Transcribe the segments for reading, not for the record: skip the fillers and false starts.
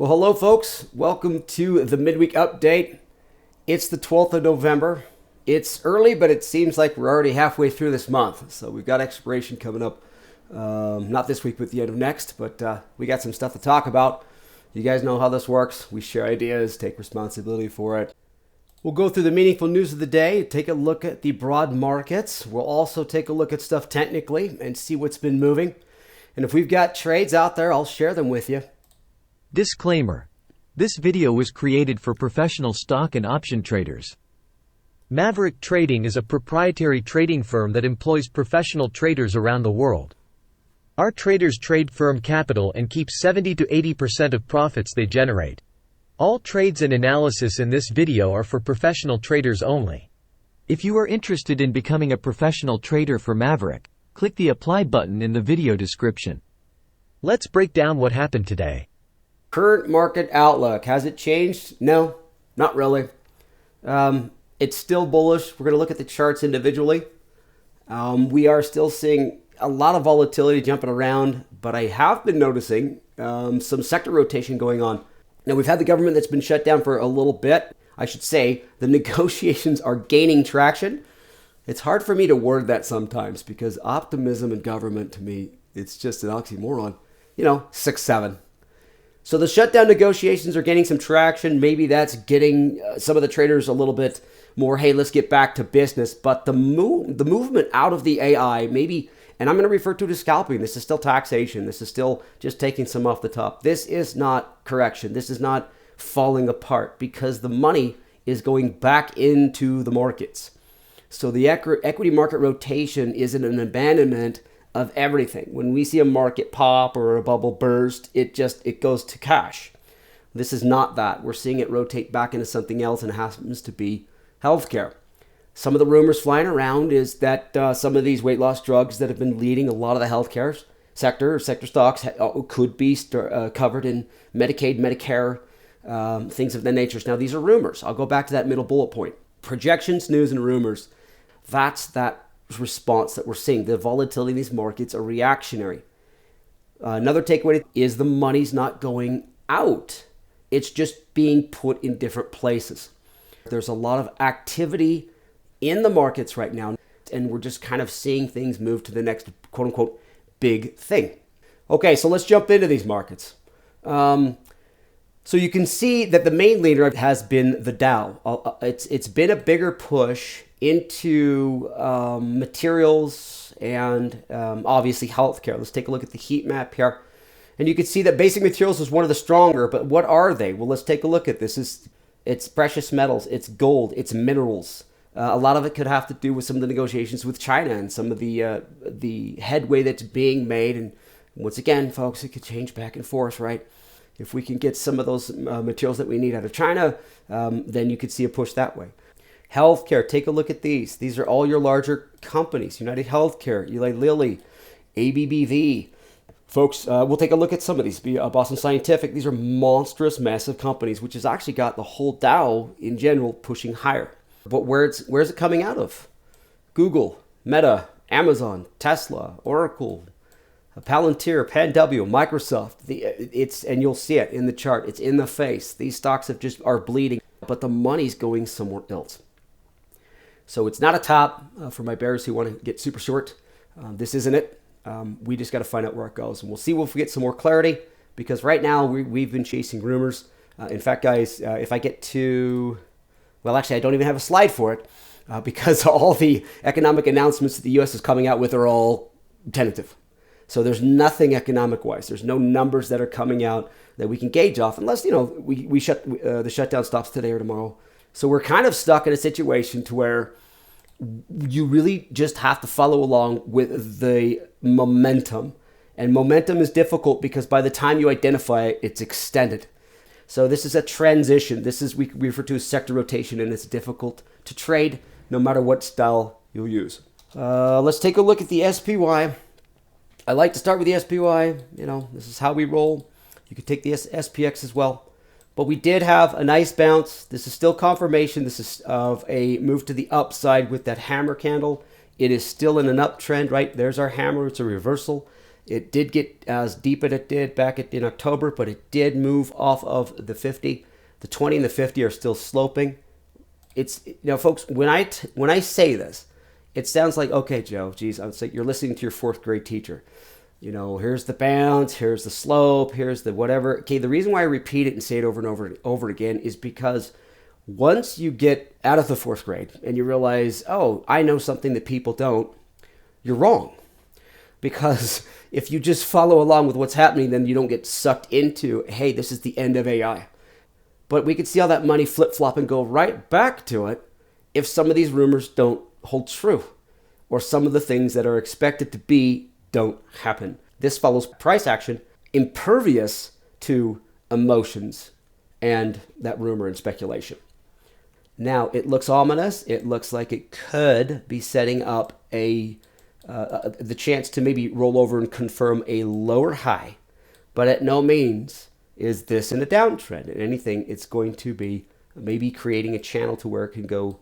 Well, hello folks. Welcome to the midweek update. It's the 12th of November. It's early, but it seems like we're already halfway through this month. So we've got expiration coming up, not this week, but the end of next. But we got some stuff to talk about. You guys know how this works. We share ideas, take responsibility for it. We'll go through the meaningful news of the day, take a look at the broad markets. We'll also take a look at stuff technically and see what's been moving. And if we've got trades out there, I'll share them with you. Disclaimer. This video was created for professional stock and option traders. Maverick Trading is a proprietary trading firm that employs professional traders around the world. Our traders trade firm capital and keep 70 to 80% of profits they generate. All trades and analysis in this video are for professional traders only. If you are interested in becoming a professional trader for Maverick, click the apply button in the video description. Let's break down what happened today. Current market outlook. Has it changed? No, not really. It's still bullish. We're going to look at the charts individually. We are still seeing a lot of volatility jumping around, but I have been noticing some sector rotation going on. Now, we've had the government that's been shut down for a little bit. I should say the negotiations are gaining traction. It's hard for me to word that sometimes because optimism and government, to me, it's just an oxymoron. 6-7. So the shutdown negotiations are gaining some traction. Maybe that's getting some of the traders a little bit more, hey, let's get back to business. But the movement out of the AI, maybe, and I'm going to refer to it as scalping. This is still taxation. This is still just taking some off the top. This is not correction. This is not falling apart because the money is going back into the markets. So the equity market rotation isn't an abandonment of everything. When we see a market pop or a bubble burst, it goes to cash. This is not that. We're seeing it rotate back into something else, and it happens to be healthcare. Some of the rumors flying around is that some of these weight loss drugs that have been leading a lot of the healthcare sector stocks could be covered in Medicaid, Medicare, things of that nature. Now, these are rumors. I'll go back to that middle bullet point. Projections, news, and rumors. That's that response that we're seeing. The volatility in these markets are reactionary. Another takeaway is the money's not going out. It's just being put in different places. There's a lot of activity in the markets right now, and we're just kind of seeing things move to the next quote-unquote big thing. Okay, so let's jump into these markets. So you can see that the main leader has been the Dow. It's been a bigger push into materials and obviously healthcare. Let's take a look at the heat map here. And you can see that basic materials is one of the stronger, but what are they? Well, let's take a look at this. It's precious metals, it's gold, it's minerals. A lot of it could have to do with some of the negotiations with China and some of the headway that's being made. And once again, folks, it could change back and forth, right? If we can get some of those materials that we need out of China, then you could see a push that way. Healthcare, take a look at these. These are all your larger companies. United Healthcare, Eli Lilly, ABBV. Folks, we'll take a look at some of these. Boston Scientific, these are monstrous, massive companies, which has actually got the whole Dow in general pushing higher. But where's it coming out of? Google, Meta, Amazon, Tesla, Oracle, Palantir, PanW, Microsoft. And you'll see it in the chart. It's in the face. These stocks are bleeding, but the money's going somewhere else. So it's not a top for my bears who want to get super short. This isn't it. We just got to find out where it goes. And we'll see if we get some more clarity because right now we've been chasing rumors. In fact, guys, if I get to... Well, actually, I don't even have a slide for it because all the economic announcements that the U.S. is coming out with are all tentative. So there's nothing economic-wise. There's no numbers that are coming out that we can gauge off unless, the shutdown stops today or tomorrow. So we're kind of stuck in a situation to where you really just have to follow along with the momentum. And momentum is difficult because by the time you identify it, it's extended. So this is a transition. We refer to as sector rotation, and it's difficult to trade no matter what style you'll use. Let's take a look at the SPY. I like to start with the SPY. This is how we roll. You could take the SPX as well. But we did have a nice bounce. This is still confirmation. This is of a move to the upside with that hammer candle. It is still in an uptrend, right? There's our hammer. It's a reversal. It did get as deep as it did back in October, but it did move off of the 50. The 20 and the 50 are still sloping. It's, folks, when I say this, it sounds like, okay, Joe, geez, I would say you're listening to your fourth grade teacher. Here's the bounce, here's the slope, here's the whatever. Okay, the reason why I repeat it and say it over and over and over again is because once you get out of the fourth grade and you realize, oh, I know something that people don't, you're wrong. Because if you just follow along with what's happening, then you don't get sucked into, hey, this is the end of AI. But we could see how that money flip-flop and go right back to it if some of these rumors don't hold true, or some of the things that are expected to be don't happen. This follows price action, impervious to emotions and that rumor and speculation. Now, it looks ominous. It looks like it could be setting up the chance to maybe roll over and confirm a lower high, but at no means is this in a downtrend. If anything, it's going to be maybe creating a channel to where it can go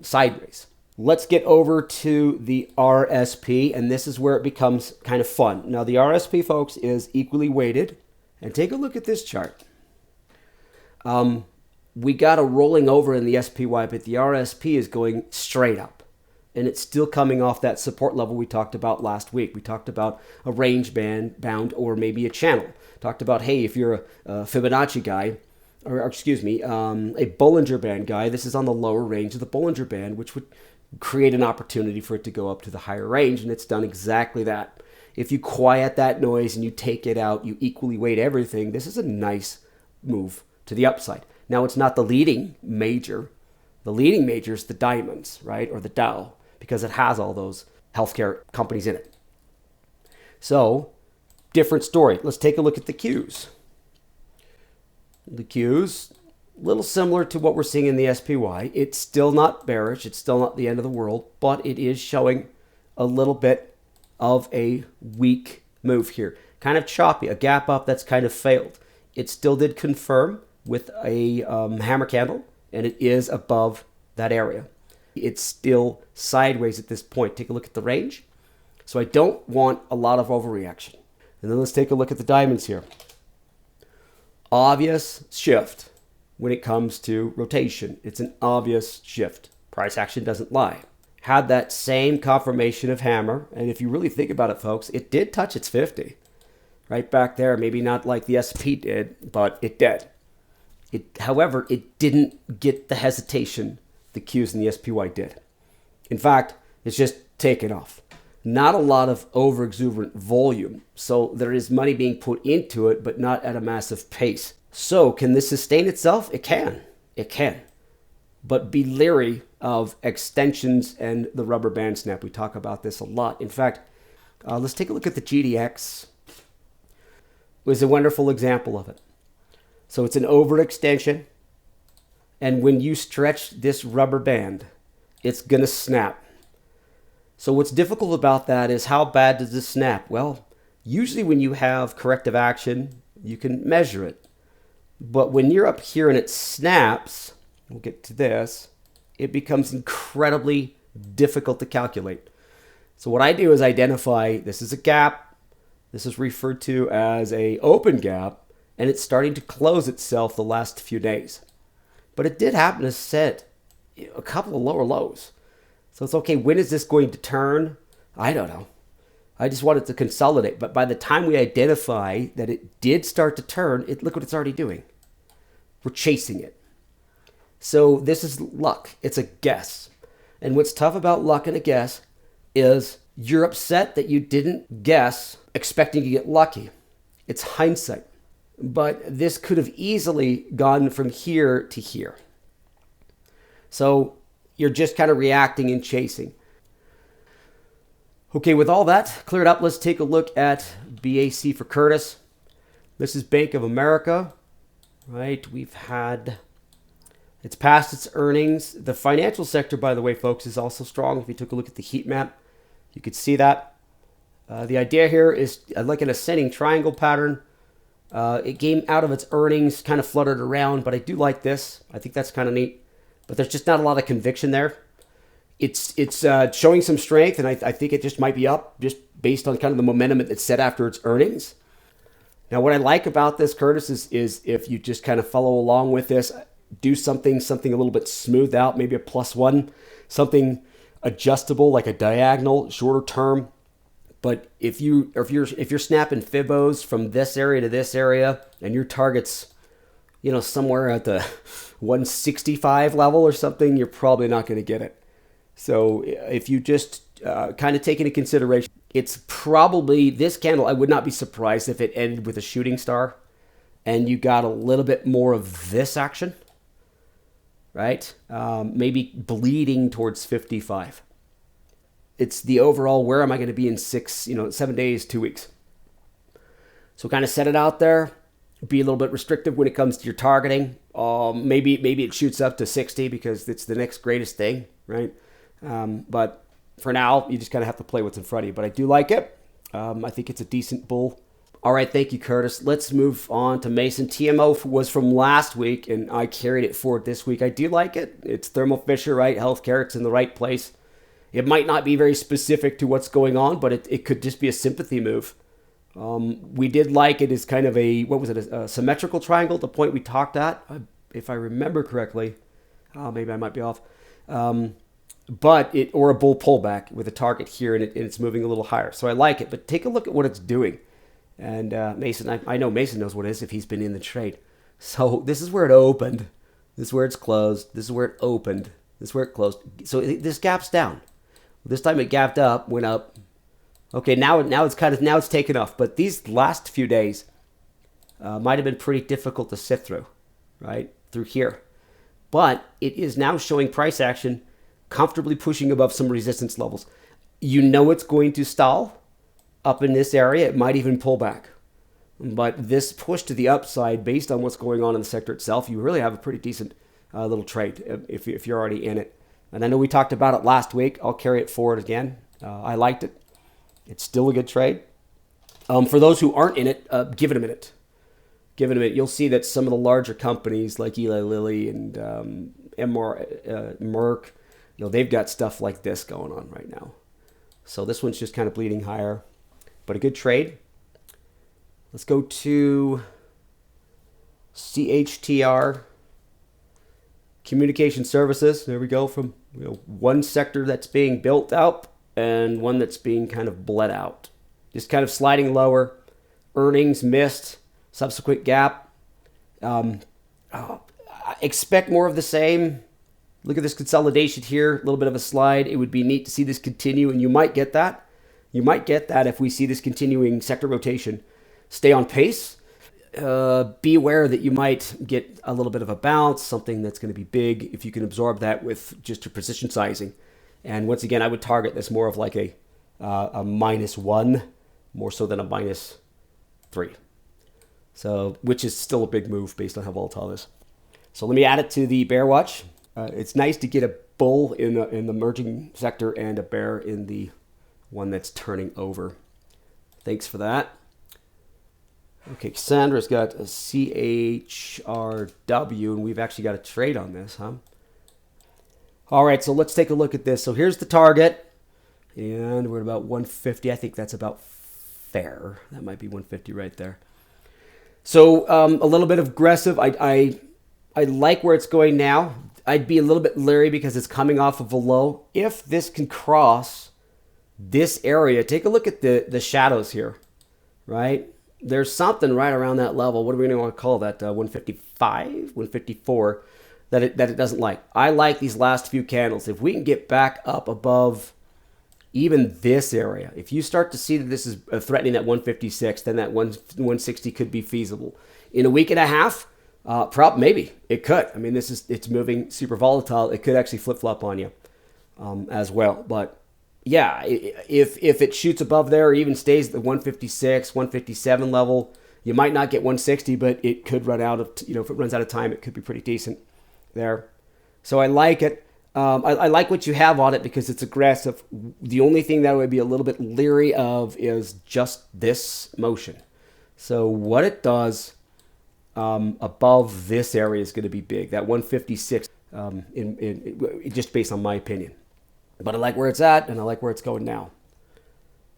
sideways. Let's get over to the RSP, and this is where it becomes kind of fun. Now, the RSP, folks, is equally weighted, and take a look at this chart. We got a rolling over in the SPY, but the RSP is going straight up, and it's still coming off that support level we talked about last week. We talked about a range bound or maybe a channel. Talked about, hey, if you're a Fibonacci guy, or excuse me, a Bollinger Band guy, this is on the lower range of the Bollinger Band, which would create an opportunity for it to go up to the higher range, and it's done exactly that. If you quiet that noise and you take it out, you equally weight everything, this is a nice move to the upside. Now, it's not the leading major. The leading major is the diamonds, right, or the Dow, because it has all those healthcare companies in it. So, different story. Let's take a look at the Qs. The Qs, a little similar to what we're seeing in the SPY. It's still not bearish. It's still not the end of the world, but it is showing a little bit of a weak move here. Kind of choppy, a gap up that's kind of failed. It still did confirm with a hammer candle, and it is above that area. It's still sideways at this point. Take a look at the range. So I don't want a lot of overreaction. And then let's take a look at the diamonds here. Obvious shift when it comes to rotation. It's an obvious shift. Price action doesn't lie. Had that same confirmation of hammer, and if you really think about it, folks, it did touch its 50. Right back there, maybe not like the SP did, but it did. However, it didn't get the hesitation the Qs and the SPY did. In fact, it's just taken off. Not a lot of over-exuberant volume, so there is money being put into it, but not at a massive pace. So can this sustain itself? It can. It can. But be leery of extensions and the rubber band snap. We talk about this a lot. In fact, let's take a look at the GDX. It was a wonderful example of it. So it's an overextension, and when you stretch this rubber band, it's going to snap. So what's difficult about that is how bad does this snap? Well, usually when you have corrective action, you can measure it. But when you're up here and it snaps, we'll get to this, it becomes incredibly difficult to calculate. So what I do is identify this is a gap. This is referred to as an open gap, and it's starting to close itself the last few days. But it did happen to set a couple of lower lows. So it's okay, when is this going to turn? I don't know. I just wanted to consolidate. But by the time we identify that it did start to turn, look what it's already doing. We're chasing it. So this is luck. It's a guess. And what's tough about luck and a guess is you're upset that you didn't guess expecting to get lucky. It's hindsight. But this could have easily gone from here to here. So you're just kind of reacting and chasing. Okay, with all that cleared up, let's take a look at BAC for Curtis. This is Bank of America, right? It's past its earnings. The financial sector, by the way, folks, is also strong. If you took a look at the heat map, you could see that. The idea here is like an ascending triangle pattern. It came out of its earnings, kind of fluttered around, but I do like this. I think that's kind of neat. But there's just not a lot of conviction there. It's showing some strength, and I think it just might be up just based on kind of the momentum it's set after its earnings. Now, what I like about this, Curtis, is if you just kind of follow along with this, do something a little bit smoothed out, maybe a +1, something adjustable like a diagonal, shorter term. But if you're snapping fibos from this area to this area, and your target's somewhere at the 165 level or something, you're probably not going to get it. So if you just kind of take into consideration, it's probably this candle, I would not be surprised if it ended with a shooting star and you got a little bit more of this action, right? Maybe bleeding towards 55. It's the overall, where am I going to be in 7 days, 2 weeks? So kind of set it out there. Be a little bit restrictive when it comes to your targeting. Maybe it shoots up to 60 because it's the next greatest thing, right? But for now, you just kind of have to play what's in front of you. But I do like it. I think it's a decent bull. All right, thank you, Curtis. Let's move on to Mason. TMO was from last week, and I carried it forward this week. I do like it. It's Thermo Fisher, right? Healthcare, it's in the right place. It might not be very specific to what's going on, but it could just be a sympathy move. We did like it as kind of a symmetrical triangle, the point we talked at, if I remember correctly. Maybe I might be off. Or a bull pullback with a target here, and it's moving a little higher. So I like it, but take a look at what it's doing. And Mason, I know Mason knows what it is if he's been in the trade. So this is where it opened. This is where it's closed. This is where it opened. This is where it closed. So this gap's down. This time it gapped up, went up. Okay, now it's taken off. But these last few days might have been pretty difficult to sift through, right? Through here. But it is now showing price action comfortably pushing above some resistance levels. You know it's going to stall up in this area. It might even pull back. But this push to the upside, based on what's going on in the sector itself, you really have a pretty decent little trade if you're already in it. And I know we talked about it last week. I'll carry it forward again. I liked it. It's still a good trade. For those who aren't in it, give it a minute. Give it a minute. You'll see that some of the larger companies like Eli Lilly and Merck, they've got stuff like this going on right now. So this one's just kind of bleeding higher, but a good trade. Let's go to CHTR, Communication Services. There we go, from one sector that's being built out and one that's being kind of bled out. Just kind of sliding lower. Earnings missed, subsequent gap. Expect more of the same. Look at this consolidation here, a little bit of a slide. It would be neat to see this continue, and you might get that. You might get that if we see this continuing sector rotation. Stay on pace. Be aware that you might get a little bit of a bounce, something that's going to be big, if you can absorb that with just your position sizing. And once again, I would target this more of like a -1, more so than a -3. So, which is still a big move based on how volatile it is. So let me add it to the bear watch. It's nice to get a bull in the merging sector and a bear in the one that's turning over. Thanks for that. Okay, Cassandra's got a CHRW, and we've actually got a trade on this, huh? All right, so let's take a look at this. So here's the target, and we're at about 150. I think that's about fair. That might be 150 right there. So a little bit of aggressive. I like where it's going now. I'd be a little bit leery because it's coming off of a low. If this can cross this area, take a look at the shadows here, right? There's something right around that level. What are we going to want to call that? 155, 154, that it doesn't like. I like these last few candles. If we can get back up above even this area, if you start to see that this is threatening that 156, then that 160 could be feasible. In a week and a half, maybe it could. I mean, it's moving super volatile. It could actually flip-flop on you as well. But yeah, if it shoots above there or even stays at the 156, 157 level, you might not get 160, but it could run out of, if it runs out of time, it could be pretty decent there. So I like it. I like what you have on it because it's aggressive. The only thing that I would be a little bit leery of is just this motion. So what it does above this area is going to be big. That 156, just based on my opinion. But I like where it's at, and I like where it's going now.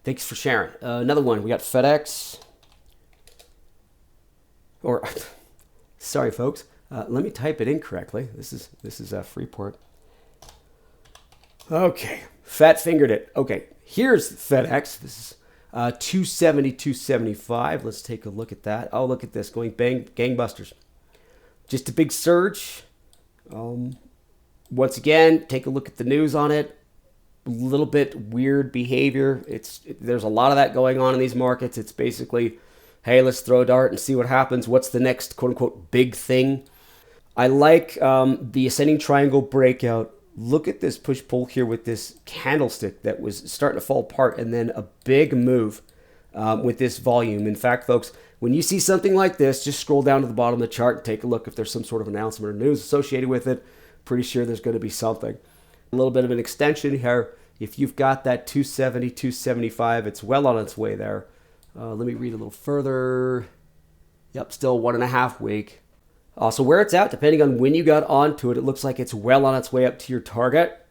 Thanks for sharing. Another one, we got FedEx. Or, sorry, folks. Let me type it incorrectly. This is Freeport. Okay, fat fingered it. Okay, here's FedEx. This is 270, 275. Let's take a look at that. Oh, look at this, going gangbusters. Just a big surge. Once again, take a look at the news on it. A little bit weird behavior. There's a lot of that going on in these markets. It's basically, hey, let's throw a dart and see what happens. What's the next quote unquote big thing? I like the ascending triangle breakout. Look at this push-pull here with this candlestick that was starting to fall apart, and then a big move with this volume. In fact, folks, when you see something like this, just scroll down to the bottom of the chart and take a look if there's some sort of announcement or news associated with it. Pretty sure there's going to be something. A little bit of an extension here. If you've got that 270, 275, it's well on its way there. Let me read a little further. Yep, still 1.5 week. So where it's at, depending on when you got onto it, it looks like it's well on its way up to your target.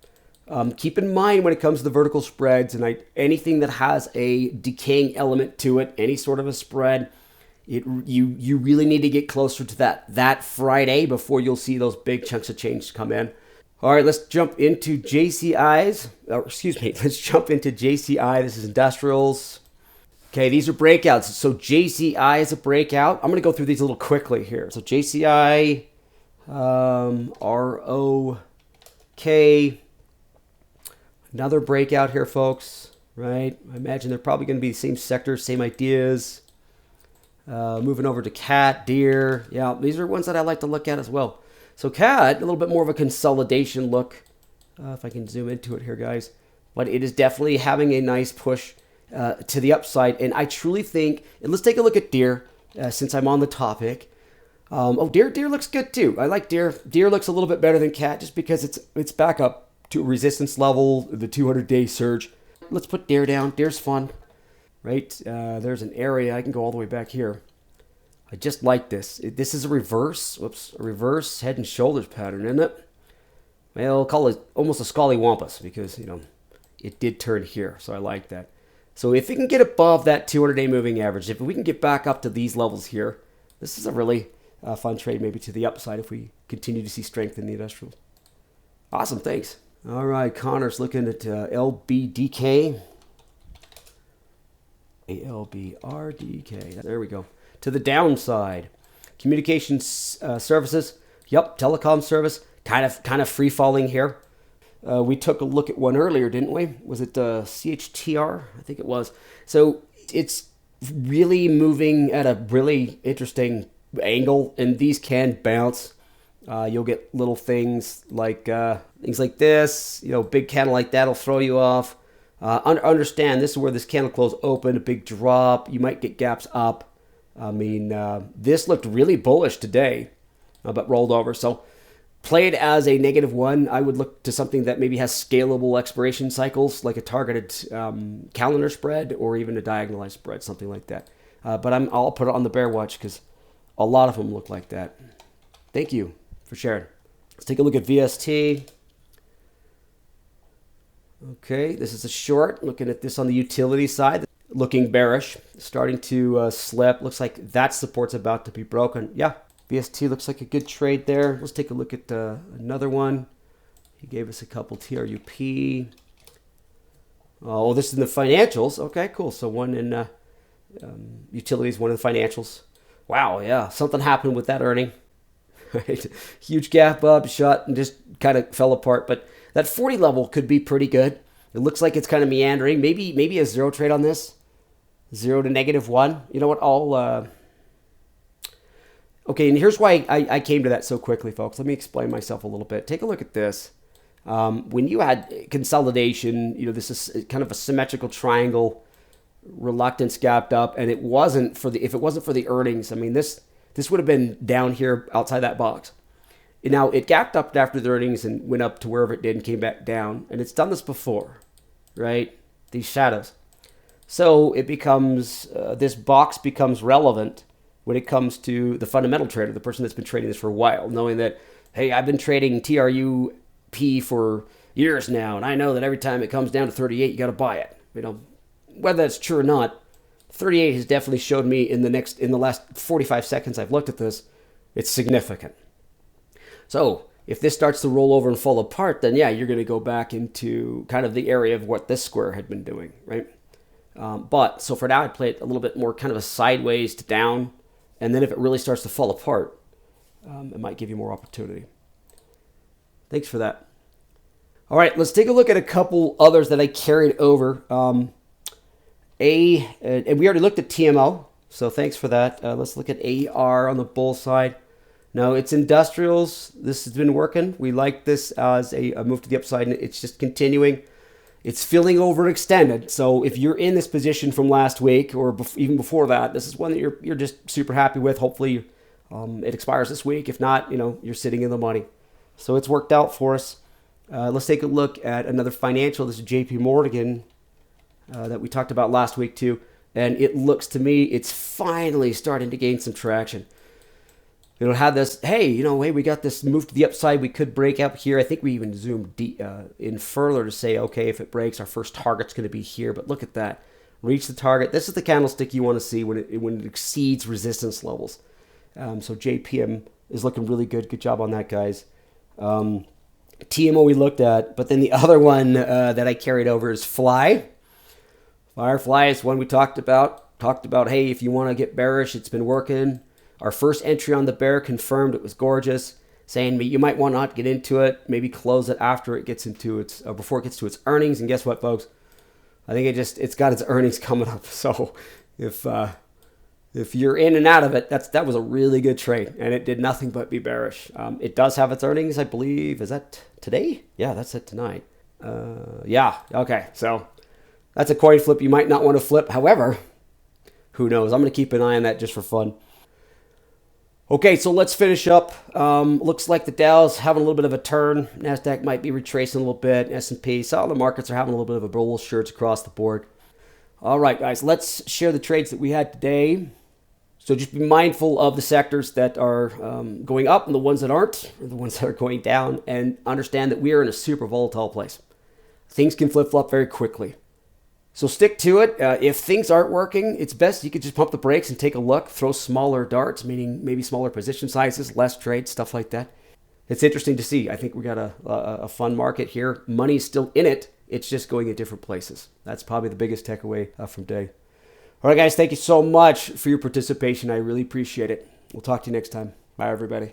Keep in mind when it comes to the vertical spreads and anything that has a decaying element to it, any sort of a spread, you really need to get closer to that Friday before you'll see those big chunks of change come in. All right, let's jump into JCIs. Let's jump into JCI. This is industrials. Okay, these are breakouts. So JCI is a breakout. I'm going to go through these a little quickly here. So JCI, ROK, another breakout here, folks, right? I imagine they're probably going to be the same sector, same ideas. Moving over to CAT, Deer. Yeah, these are ones that I like to look at as well. So CAT, a little bit more of a consolidation look. If I can zoom into it here, guys. But it is definitely having a nice push to the upside. And I truly think, and let's take a look at Deer, since I'm on the topic. Deer looks good too. I like Deer. Deer looks a little bit better than CAT just because it's back up to a resistance level, the 200-day surge. Let's put Deer down. Deer's fun, right? There's an area. I can go all the way back here. I just like this. This is a reverse head and shoulders pattern, isn't it? Well, I'll call it almost a scallywampus because, it did turn here. So I like that. So if it can get above that 200-day moving average, if we can get back up to these levels here, this is a really fun trade maybe to the upside if we continue to see strength in the industrials. Awesome, thanks. All right, Connor's looking at LBDK. ALBRDK. There we go. To the downside, communications services. Yep, telecom service. Kind of free falling here. We took a look at one earlier, didn't we? Was it CHTR? I think it was. So it's really moving at a really interesting angle, and these can bounce. You'll get little things like this. Big candle like that'll throw you off. Understand this is where this candle closed open, a big drop. You might get gaps up. I mean, this looked really bullish today, but rolled over. So played as a -1, I would look to something that maybe has scalable expiration cycles, like a targeted calendar spread or even a diagonalized spread, something like that. But I'll put it on the bear watch because a lot of them look like that. Thank you for sharing. Let's take a look at VST. Okay, this is a short. Looking at this on the utility side. Looking bearish, starting to slip. Looks like that support's about to be broken. Yeah, VST looks like a good trade there. Let's take a look at another one. He gave us a couple TRUP. Oh, this is in the financials. Okay, cool. So one in utilities, one in the financials. Wow, yeah, something happened with that earning. Right, huge gap up, shot, and just kind of fell apart. But that 40 level could be pretty good. It looks like it's kind of meandering. Maybe a zero trade on this. 0 to -1. You know what? Okay, and here's why I came to that so quickly, folks. Let me explain myself a little bit. Take a look at this. When you had consolidation, this is kind of a symmetrical triangle, reluctance gapped up, and if it wasn't for the earnings, I mean, this would have been down here outside that box. Now, it gapped up after the earnings and went up to wherever it did and came back down. And it's done this before, right? These shadows. So it becomes, this box becomes relevant when it comes to the fundamental trader, the person that's been trading this for a while, knowing that, hey, I've been trading TRUP for years now, and I know that every time it comes down to 38, you got to buy it. You know, whether that's true or not, 38 has definitely showed me in the last 45 seconds I've looked at this, it's significant. So if this starts to roll over and fall apart, then yeah, you're going to go back into kind of the area of what this square had been doing, right? But so for now, I play it a little bit more kind of a sideways to down, and then if it really starts to fall apart, it might give you more opportunity. Thanks for that. All right, let's take a look at a couple others that I carried over. And we already looked at TMO, so thanks for that. Let's look at AR on the bull side. No, it's industrials. This has been working. We like this as a move to the upside, and it's just continuing. It's feeling overextended. So if you're in this position from last week or even before that, this is one that you're just super happy with. Hopefully it expires this week. If not, you're sitting in the money. So it's worked out for us. Let's take a look at another financial. This is JP Morgan that we talked about last week too. And it looks to me it's finally starting to gain some traction. It'll have this, hey, we got this move to the upside. We could break up here. I think we even zoomed in further to say, okay, if it breaks, our first target's going to be here. But look at that. Reach the target. This is the candlestick you want to see when it exceeds resistance levels. So JPM is looking really good. Good job on that, guys. TMO we looked at. But then the other one that I carried over is Fly. Firefly is one we talked about. Hey, if you want to get bearish, it's been working. Our first entry on the bear confirmed it was gorgeous, saying you might want to not get into it, maybe close it after it gets into before it gets to its earnings. And guess what, folks? I think it's got its earnings coming up. So if you're in and out of it, that was a really good trade, and it did nothing but be bearish. It does have its earnings, I believe. Is that today? Yeah, that's it tonight. Yeah, okay. So that's a coin flip you might not want to flip. However, who knows? I'm going to keep an eye on that just for fun. Okay, so let's finish up. Looks like the Dow's having a little bit of a turn. NASDAQ might be retracing a little bit. S&P, so all the markets are having a little bit of a bullish surge across the board. All right, guys, let's share the trades that we had today. So just be mindful of the sectors that are going up and the ones that aren't, or the ones that are going down, and understand that we are in a super volatile place. Things can flip-flop very quickly. So stick to it. If things aren't working, it's best you could just pump the brakes and take a look, throw smaller darts, meaning maybe smaller position sizes, less trades, stuff like that. It's interesting to see. I think we got a fun market here. Money's still in it. It's just going in different places. That's probably the biggest takeaway from today. All right, guys, thank you so much for your participation. I really appreciate it. We'll talk to you next time. Bye, everybody.